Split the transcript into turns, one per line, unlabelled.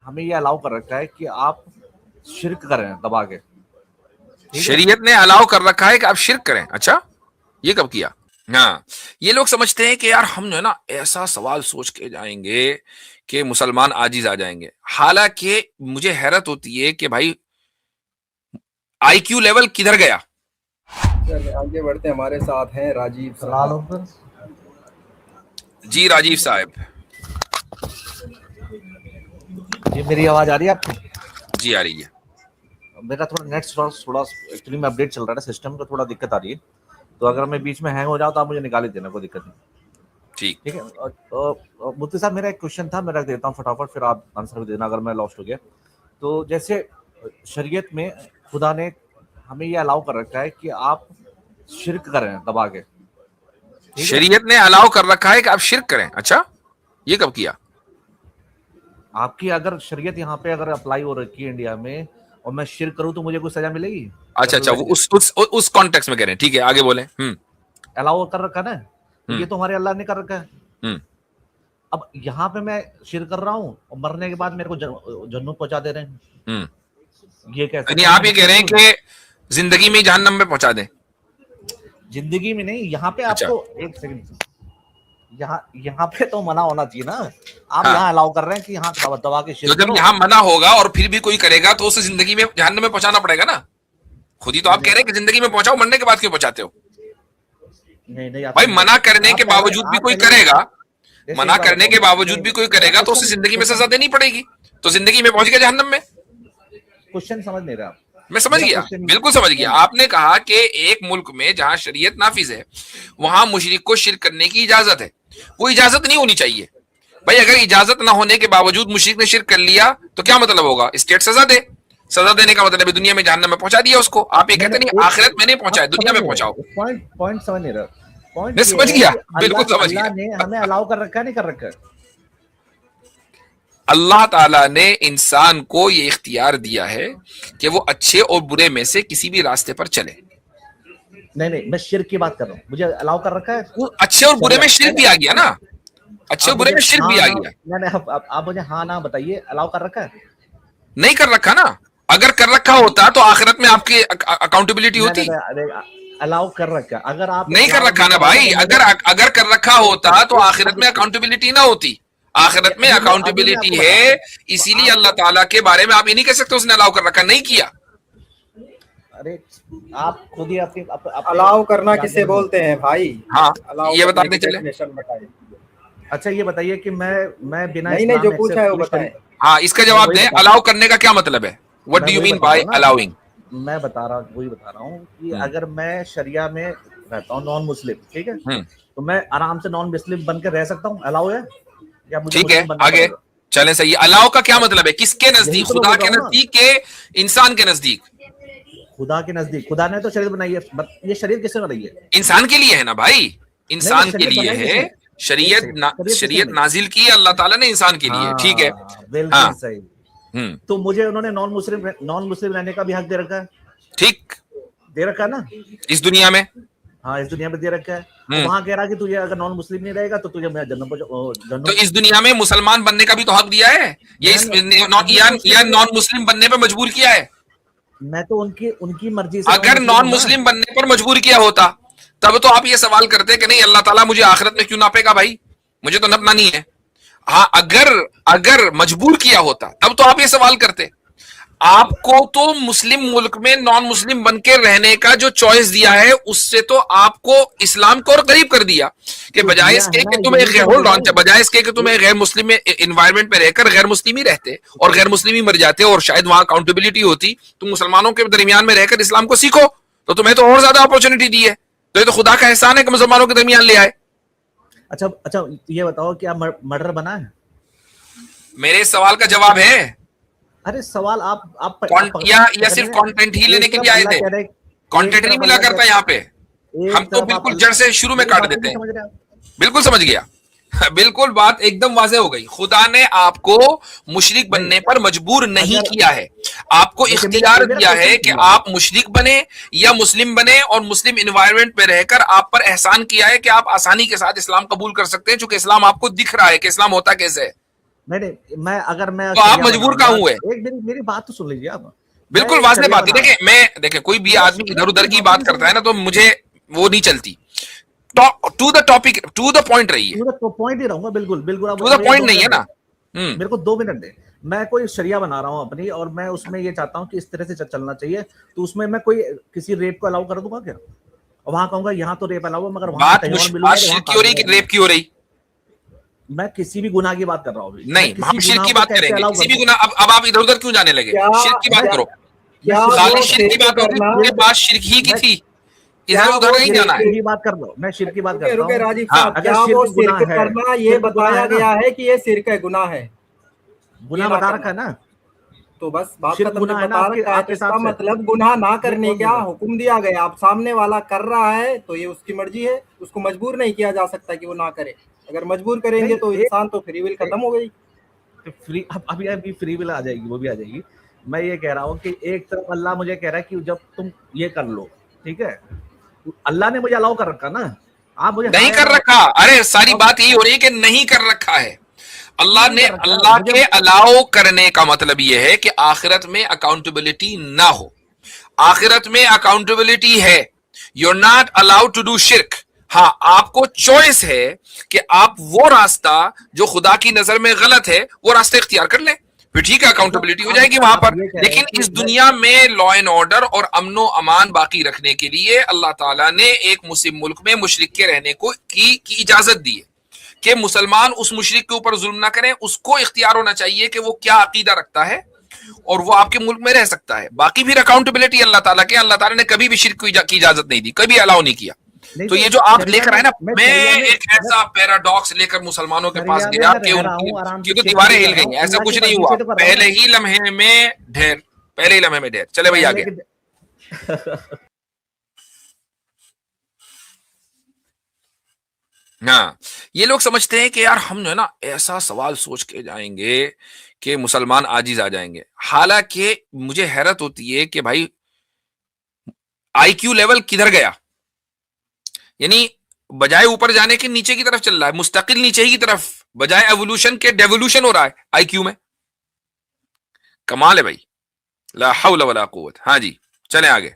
ہمیں یہ الاؤ کر رکھا ہے کہ آپ شرک کریں دبا کے.
شریعت نے الاؤ کر رکھا ہے کہ آپ شرک کریں. اچھا یہ کب کیا؟ ہاں یہ لوگ سمجھتے ہیں کہ یار ہم جو ہے نا ایسا سوال سوچ کے جائیں گے کہ مسلمان عاجز آ جائیں گے. حالانکہ مجھے حیرت ہوتی ہے کہ بھائی آئی کیو لیول کدھر گیا.
آگے بڑھتے ہمارے ساتھ ہیں راجیو صاحب.
جی راجیو صاحب.
یہ میری آواز آ رہی ہے آپ کو؟
جی آ رہی ہے.
میرا تھوڑا نیٹ تھوڑا ایکچولی میں اپڈیٹ چل رہا ہے سسٹم کا، تھوڑا دقت آ رہی ہے، تو اگر میں بیچ میں ہینگ ہو جاؤں تو آپ مجھے نکال ہی دینا، کوئی دقت نہیں.
ٹھیک
ہے. مفتی صاحب میرا ایک کوشچن تھا، میں رکھ دیتا ہوں فٹافٹ، پھر آپ آنسر بھی دینا اگر میں لاسٹ ہو گیا. تو جیسے شریعت میں خدا نے ہمیں یہ الاؤ کر رکھا ہے کہ آپ شرک کریں دبا کے.
شریعت نے الاؤ کر رکھا ہے کہ آپ شرک کریں. اچھا یہ کب کیا؟
آپ کی اگر شریعت یہاں پہ اگر اپلائی ہو رکھی ہے انڈیا میں اور میں شرک کروں تو مجھے کوئی سزا ملے گی؟
اچھا وہ اس کانٹیکس میں کہہ رہے ہیں. ٹھیک ہے آگے بولیں.
الاؤ کر رکھا نا، تو یہ تو ہمارے اللہ نے کر رکھا ہے. اب یہاں پہ میں شرک کر رہا ہوں اور مرنے کے بعد میرے کو جنت پہنچا دے رہے ہیں. یہ کیسے؟
یعنی آپ یہ کہہ رہے ہیں کہ زندگی میں جہنم میں پہنچا دیں؟
زندگی میں نہیں، یہاں پہ آپ کو ایک سیکنڈ، یہاں پہ تو منع ہونا چاہیے نا. آپ یہاں الاؤ کر رہے ہیں کہ یہاں دبا کے شرک
جب یہاں منع ہوگا اور پھر بھی کوئی کرے گا تو اسے زندگی میں جہنم میں پہنچانا پڑے گا نا. خود ہی تو آپ کہہ رہے ہیں کہ زندگی میں پہنچاؤ، مرنے کے بعد کیوں پہنچاتے ہو؟ بھائی منع کرنے کے باوجود بھی کوئی کرے گا، منع کرنے کے باوجود بھی کوئی کرے گا تو اسے زندگی میں سزا دینی پڑے گی. تو زندگی میں پہنچ گیا جہنم میں.
کوشچن سمجھ نہیں رہا.
میں سمجھ گیا، بالکل سمجھ گیا. آپ نے کہا کہ ایک ملک میں جہاں شریعت نافذ ہے وہاں مشرک کو شرک کرنے کی اجازت ہے. وہ اجازت نہیں ہونی چاہیے. بھائی اگر اجازت نہ ہونے کے باوجود مشرک نے شرک کر لیا تو کیا مطلب ہوگا؟ اسٹیٹ سزا دے. سزا دینے کا مطلب ہے دنیا میں جہنم میں پہنچا دیا اس کو. آپ یہ کہتے نہیں آخرت میں نہیں پہنچایا، دنیا میں پہنچاؤ.
پوائنٹ سمجھ نہیں رہا.
میں سمجھ گیا، بالکل سمجھ گیا.
اللہ نے ہمیں الاؤ کر رکھا ہے نہیں کر رکھا ہے؟
اللہ تعالیٰ نے انسان کو یہ اختیار دیا ہے کہ وہ اچھے اور برے میں سے کسی بھی راستے پر چلے.
نہیں میں شرک کی بات کر رہا ہوں. مجھے الاؤ کر رکھا ہے.
اچھے اور برے میں شرک بھی آ گیا نا. اچھے اور برے میں شرک بھی آ گیا.
نہیں آپ مجھے ہاں نہ بتائیے، الاؤ کر رکھا ہے؟
نہیں کر رکھا نا. اگر کر رکھا ہوتا تو آخرت میں آپ کی اکاؤنٹیبلٹی ہوتی.
الاؤ کر رکھا، اگر آپ
نہیں کر رکھا نا بھائی. اگر کر رکھا ہوتا تو آخرت میں اکاؤنٹیبلٹی نہ ہوتی. آخرت میں اکاؤنٹیبلٹی ہے، اسی لیے اللہ تعالیٰ کے بارے میں آپ یہ نہیں کہہ سکتے اس نے الاؤ کر رکھا. نہیں کیا.
ارے آپ خود ہی
الاؤ کرنا کسے بولتے ہیں بھائی؟
ہاں یہ بتاتے چلے.
اچھا یہ بتائیے کہ میں بنا
نہیں جو پوچھا ہے وہ بتائیں.
ہاں اس کا جواب دیں. الاؤ کرنے کا کیا مطلب ہے؟ What do you mean by allowing؟
میں وہی بتا رہا ہوں کہ اگر میں شریعہ میں رہتا ہوں نان مسلم، ٹھیک ہے، تو میں آرام سے نان مسلم بن کے رہ سکتا ہوں. الاؤ ہے یا مجھے
ٹھیک ہے آگے چلیں. صحیح. الاؤ کا کیا مطلب ہے؟ کس کے نزدیک؟ خدا کے نزدیک کہ انسان کے نزدیک؟
خدا کے نزدیک. خدا نے تو شریعت بنائی ہے. یہ شریعت کس نے بنائی ہے؟
انسان کے لیے ہے نا بھائی. انسان کے لیے ہے. شریعت نازل کی اللہ تعالیٰ نے انسان کے لیے. ٹھیک ہے
بالکل صحیح. تو مجھے انہوں نے نان مسلم رہنے کا بھی حق دے رکھا ہے.
ٹھیک
دے رکھا ہے نا
اس دنیا میں.
ہاں اس دنیا میں دے رکھا ہے. وہاں کہہ رہا کہ تجھے اگر نان مسلم نہیں رہے گا تو تجھے
تو اس دنیا میں مسلمان بننے کا بھی تو حق دیا ہے یا نان مسلم بننے پہ مجبور کیا ہے؟
میں تو ان کی مرضی سے.
اگر نان مسلم بننے پر مجبور کیا ہوتا تب تو آپ یہ سوال کرتے کہ نہیں اللہ تعالیٰ مجھے آخرت میں کیوں ناپے گا بھائی، مجھے تو نپنا نہیں ہے. ہاں اگر مجبور کیا ہوتا تب تو آپ یہ سوال کرتے. آپ کو تو مسلم ملک میں نان مسلم بن کے رہنے کا جو چوائس دیا ہے اس سے تو آپ کو اسلام کو اور قریب کر دیا کہ بجائے اس کے کہ تم ایک غیر مسلم انوائرمنٹ پہ رہ کر غیر مسلم ہی رہتے اور غیر مسلم ہی مر جاتے اور شاید وہاں اکاؤنٹیبلٹی ہوتی. تم مسلمانوں کے درمیان میں رہ کر اسلام کو سیکھو تو تمہیں تو اور زیادہ اپورچونٹی دی ہے. تو یہ تو خدا کا احسان ہے کہ مسلمانوں کے درمیان لے آئے.
اچھا یہ بتاؤ کیا مرڈر بنا ہے؟
میرے سوال کا جواب ہے.
ارے سوال آپ
یا صرف کانٹینٹ ہی لینے کے لیے آئے تھے؟ کانٹینٹ نہیں ملا کرتا یہاں پہ. ہم تو بالکل جڑ سے شروع میں کاٹ دیتے ہیں. بالکل سمجھ گیا. بالکل بات ایک دم واضح ہو گئی. خدا نے آپ کو مشرک بننے پر مجبور نہیں کیا ہے. آپ کو اختیار دیا ہے کہ آپ مشرک بنے یا مسلم بنے اور مسلم انوائرمنٹ پہ رہ کر آپ پر احسان کیا ہے کہ آپ آسانی کے ساتھ اسلام قبول کر سکتے ہیں چونکہ اسلام آپ کو دکھ رہا ہے کہ اسلام ہوتا کیسے ہے.
نہیں میں اگر میں
تو آپ
شریعہ
مجبور
بناؤں
کہاں
گا،
ہوئے؟
ایک میری بات تو سن لیجیے آپ.
بالکل
میں
واضح
شریعہ
بات ہے.
بنا رہا ہوں.
دیکھیں کوئی بھی آدمی ادھر ادھر کی بات کرتا ہے نا تو مجھے وہ نہیں چلتی. To the topic, to the point رہی ہے.
پورا پوائنٹ ہی رہوں گا. بالکل بالکل. اب
ٹو دا
مجھے
پوائنٹ
2
نہیں ہے
منٹ دیں,
نا.
میرے کو 2 منٹ دیں. میں کوئی شریعہ بنا رہا ہوں اپنی, اور میں اس میں یہ چاہتا ہوں کہ اس طرح سے چلنا چاہیے, تو اس میں کوئی کسی ریپ کو الاؤ کر دوں گا کیا؟ اور وہاں کہوں گا یہاں تو ریپ الاؤ ہے, مگر وہاں
بات
کہیں اور ملوں گا تو وہاں
شرک کی ہو رہی کہ ریپ کی ہو رہی؟
میں کسی بھی گناہ کی بات کر رہا ہوں.
نہیں, ہم شرک کی بات کریں گے. کسی بھی
گناہ
گناہ, اب آپ ادھر ادھر کیوں جانے لگے؟ شرک کی بات کرو. خالی شرک کی بات ہوگی, پورے بات شرک ہی کی تھی, ادھر ادھر نہیں جانا ہے.
کی بات کر رہا ہوں, میں شرک کی بات کرتا
رکے
ہوں.
راجیو
ہاں.
صاحب,
اگر
کیا وہ
شرک گناہ
شرک
ہے,
کرنا یہ
شرک گناہ
بتایا
ہے نا,
گیا ہے کہ یہ شرک ہے, گناہ ہے,
گناہ بتا رکھا ہے نا.
تو بس بات
شرک
ختم.
گناہ ہے
جب
نا
بتا
آپ کے
رکھا ہے تو اس کا
حساب سے.
مطلب گناہ نہ کرنے
کون
کا
بول رہا ہے؟
حکم دیا گیا. اب سامنے والا کر رہا ہے تو یہ اس کی مرضی ہے, اس کو مجبور نہیں کیا جا سکتا کہ وہ نہ کرے. اگر مجبور کریں گے
نہیں,
تو انسان تو فری ول ختم ہو گئی.
فری ابھی فری ول آ جائے گی, وہ بھی آ جائے گی. میں یہ کہہ رہا ہوں کہ ایک طرف اللہ مجھے کہہ رہا ہے کہ جب تم یہ کر لو, ٹھیک ہے, اللہ نے مجھے الاؤ کر رکھا نا, آپ مجھے
نہیں کر رکھا. ارے ساری بات یہی ہو رہی ہے کہ نہیں کر رکھا ہے اللہ نے. اللہ کے الاؤ کرنے کا مطلب یہ ہے کہ آخرت میں اکاؤنٹیبلٹی نہ ہو. آخرت میں اکاؤنٹیبلٹی ہے. You are not allowed to do شرک. ہاں, آپ کو چوائس ہے کہ آپ وہ راستہ جو خدا کی نظر میں غلط ہے وہ راستہ اختیار کر لیں, پھر ٹھیک ہے, اکاؤنٹیبلٹی ہو جائے گی وہاں پر. لیکن اس دنیا میں لا اینڈ آرڈر اور امن و امان باقی رکھنے کے لیے اللہ تعالیٰ نے ایک مسلم ملک میں مشرک کے رہنے کو کی اجازت دی ہے کہ مسلمان اس مشرک کے اوپر ظلم نہ کریں. اس کو اختیار ہونا چاہیے کہ وہ کیا عقیدہ رکھتا ہے اور وہ آپ کے ملک میں رہ سکتا ہے. باقی پھر اکاؤنٹیبلٹی اللہ تعالیٰ کے. اللہ تعالیٰ نے کبھی بھی شرک کی اجازت نہیں دی, کبھی الاؤ نہیں کیا. تو یہ جو آپ لے کر آئے نا, میں ایک ایسا پیراڈاکس لے کر مسلمانوں کے پاس گیا کہ تو دیواریں ہل گئی. ایسا کچھ نہیں ہوا, پہلے ہی لمحے میں ڈھیر, پہلے ہی لمحے میں ڈھیر. چلے بھائی آگے. ہاں, یہ لوگ سمجھتے ہیں کہ یار ہم جو ہے نا ایسا سوال سوچ کے جائیں گے کہ مسلمان عاجز آ جائیں گے. حالانکہ مجھے حیرت ہوتی ہے کہ بھائی آئی کیو لیول کدھر گیا. یعنی بجائے اوپر جانے کے نیچے کی طرف چل رہا ہے, مستقل نیچے کی طرف, بجائے ایوولوشن کے ڈیوولوشن ہو رہا ہے آئی کیو میں. کمال ہے بھائی, لا حول ولا قوت. ہاں جی, چلیں آگے.